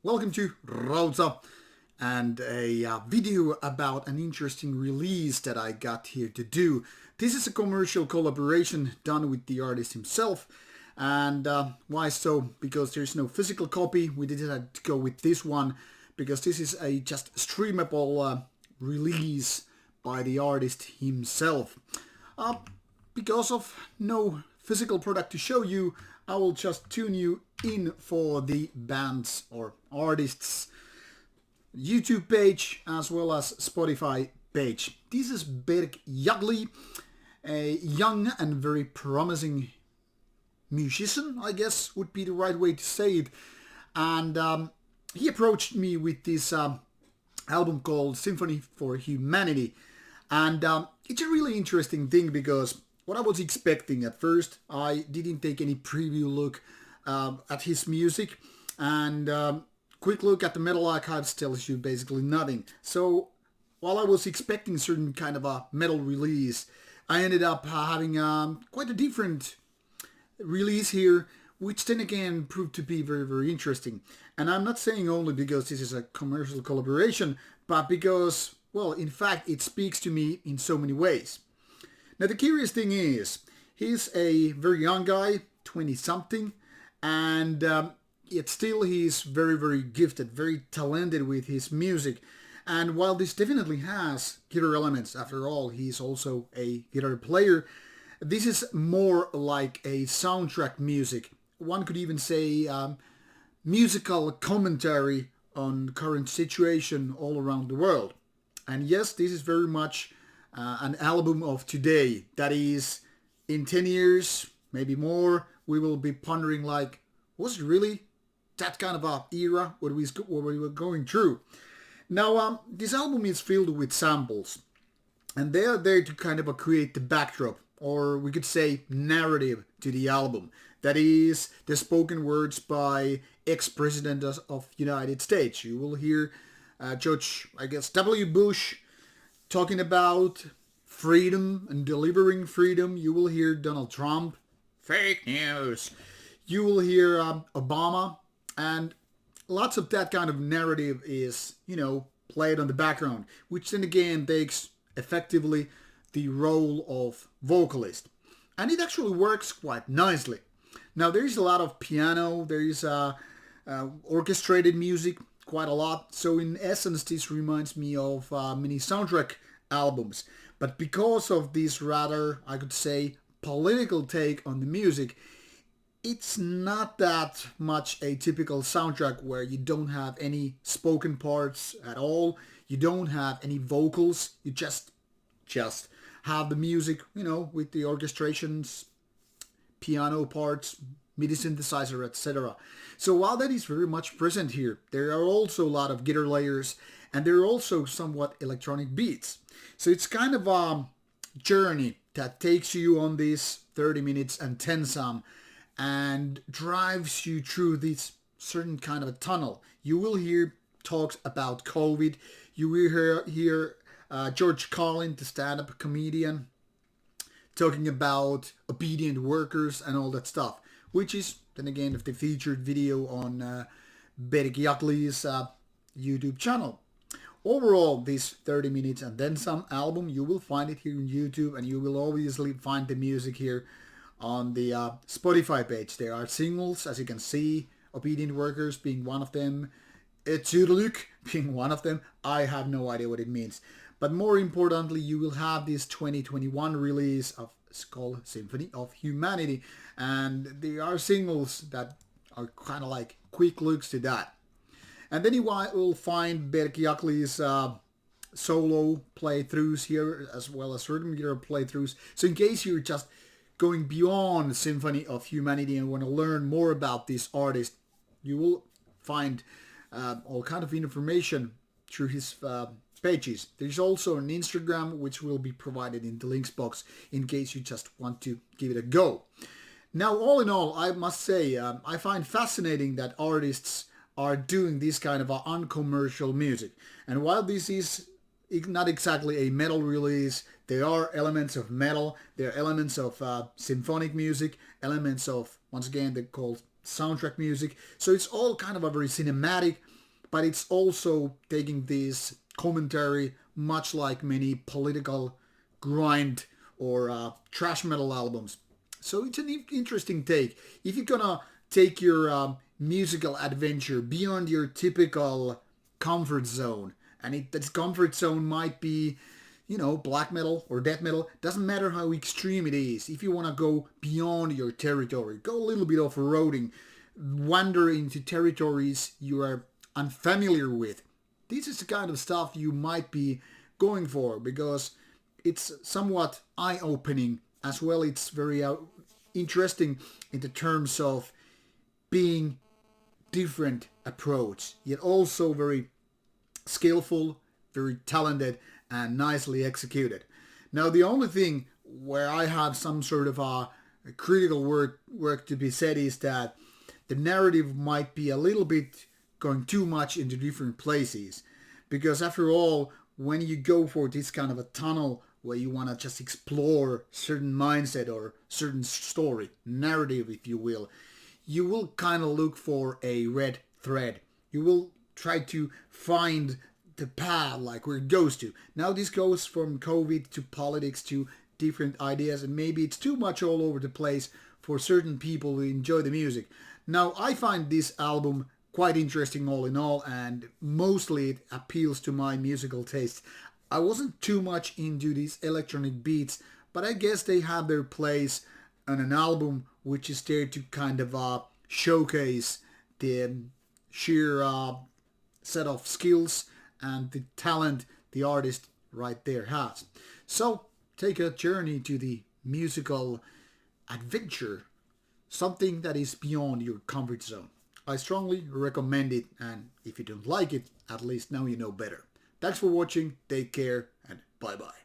Welcome to Rauta and a video about an interesting release that I got here to do. This is a commercial collaboration done with the artist himself. And why so? Because there's no physical copy. We did have to go with this one because this is a just streamable release by the artist himself. Because of no physical product to show you, I will just tune you in for the band's or artist's YouTube page as well as Spotify page. This is Berk Yagli, a young and very promising musician, I guess would be the right way to say it. And he approached me with this album called Symphony for Humanity. And it's a really interesting thing because what I was expecting at first, I didn't take any preview look at his music, and quick look at the Metal Archives tells you basically nothing. So while I was expecting certain kind of a metal release, I ended up having quite a different release here, which then again proved to be very, very interesting. And I'm not saying only because this is a commercial collaboration, but because, well, in fact, it speaks to me in so many ways. Now the curious thing is, he's a very young guy, 20-something, and yet still he's very, very gifted, very talented with his music. And while this definitely has guitar elements, after all, he's also a guitar player, this is more like a soundtrack music. One could even say musical commentary on current situation all around the world. And yes, this is very much an album of today. That is, in 10 years, maybe more, we will be pondering like, was it really that kind of a era what we were going through? Now, this album is filled with samples, and they are there to kind of create the backdrop, or we could say narrative to the album. That is, the spoken words by ex-president of United States. You will hear George, I guess, W. Bush talking about freedom and delivering freedom. You will hear Donald Trump, fake news. You will hear Obama, and lots of that kind of narrative is, played on the background, which then again takes effectively the role of vocalist. And it actually works quite nicely. Now there is a lot of piano, there is orchestrated music, quite a lot. So in essence, this reminds me of many soundtrack albums. But because of this rather, I could say, political take on the music, it's not that much a typical soundtrack where you don't have any spoken parts at all. You don't have any vocals. You just have the music, with the orchestrations, piano parts, MIDI synthesizer, etc. So while that is very much present here, there are also a lot of guitar layers, and there are also somewhat electronic beats. So it's kind of a journey that takes you on these 30 minutes and 10 some, and drives you through this certain kind of a tunnel. You will hear talks about COVID. You will hear George Carlin, the stand-up comedian, talking about obedient workers and all that stuff, which is, then again, the featured video on Berk Yagli's YouTube channel. Overall, this 30 minutes and then some album, you will find it here on YouTube, and you will obviously find the music here on the Spotify page. There are singles, as you can see, Obedient Workers being one of them, Etürlük being one of them. I have no idea what it means. But more importantly, you will have this 2021 release of called Symphony of Humanity, and there are singles that are kind of like quick looks to that. And then you will find Berk Yagli's solo playthroughs here, as well as rhythm guitar playthroughs. So in case you're just going beyond Symphony of Humanity and want to learn more about this artist, you will find all kind of information through his pages. There's also an Instagram which will be provided in the links box in case you just want to give it a go. Now, all in all, I must say I find fascinating that artists are doing this kind of uncommercial music. And while this is not exactly a metal release, there are elements of metal, there are elements of symphonic music, elements of, once again, they're called soundtrack music. So it's all kind of a very cinematic, but it's also taking this commentary much like many political grind or thrash metal albums. So it's an interesting take. If you're gonna take your musical adventure beyond your typical comfort zone, and that comfort zone might be, black metal or death metal, doesn't matter how extreme it is. If you want to go beyond your territory, go a little bit off-roading, wander into territories you are unfamiliar with, this is the kind of stuff you might be going for, because it's somewhat eye-opening as well. It's very interesting in the terms of being different approach, yet also very skillful, very talented, and nicely executed. Now, the only thing where I have some sort of a critical work to be said is that the narrative might be a little bit going too much into different places. Because after all, when you go for this kind of a tunnel where you want to just explore certain mindset or certain story, narrative if you will kind of look for a red thread. You will try to find the path, like where it goes to. Now this goes from COVID to politics to different ideas, and maybe it's too much all over the place for certain people who enjoy the music. Now I find this album quite interesting all in all, and mostly it appeals to my musical taste. I wasn't too much into these electronic beats, but I guess they have their place on an album which is there to kind of showcase the sheer set of skills and the talent the artist right there has. So take a journey to the musical adventure, something that is beyond your comfort zone. I strongly recommend it, and if you don't like it, at least now you know better. Thanks for watching, take care, and bye bye.